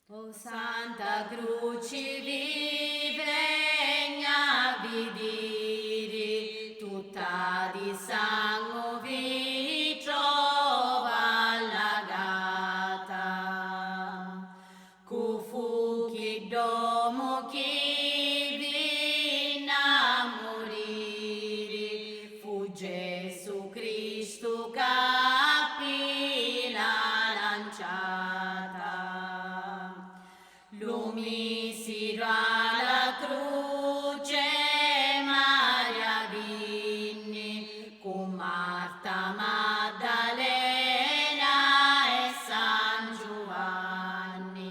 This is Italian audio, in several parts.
O Santa Croce vivegna vidiri, tutta di sangue vi trova allagata, cu fu chi domo chi vi moriri, fu Gesù Cristo capi la lanciata. Lo misero alla croce, Maria vinni con Marta Maddalena e San Giovanni.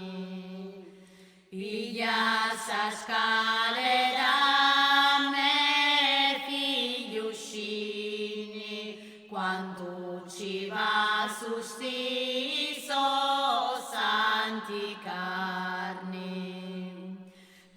Piglia sa scale da me, figlio scini, quando ci va su stiso santi carni.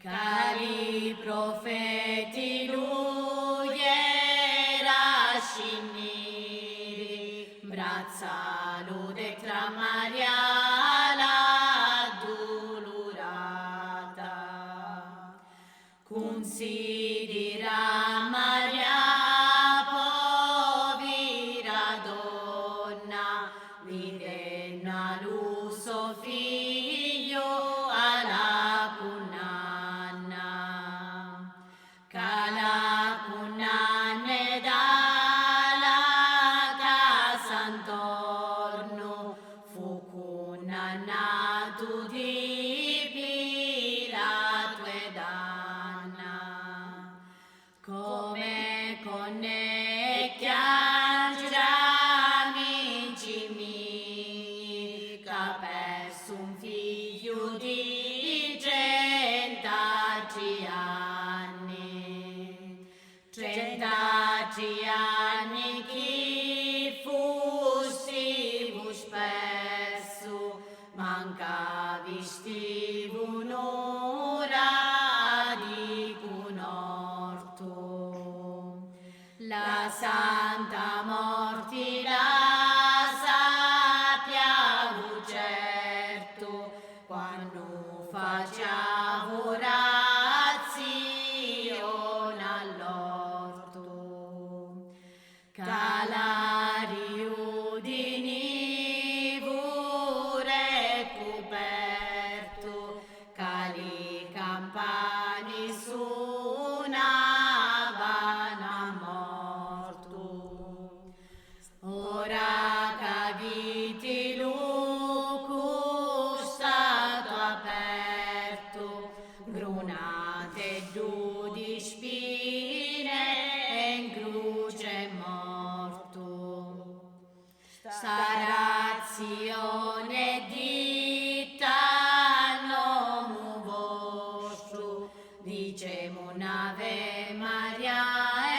Cari profeti lui era sciniri, brazzalo de tra Maria la dolorata. Considera Maria povera donna, videnna l'uso figlio alla conanna. Cala conanne dalla casa intorno, fu conannato di Pilato ed Anna. Come connecchia amici miei, che ha perso un figlio di 33 anni. 33 anni chi fustivo spesso, mancavi stivo un'ora di conorto. La Santa Morte la sappiamo certo, quando facciamo orazione all'orto. Calario di nivore coperto, cali campani suonavano a morto. Ora caviti luco stato aperto, gronate giù di spine e in croce morto. Sarazione dita nome vostro, dicemo un'Ave Maria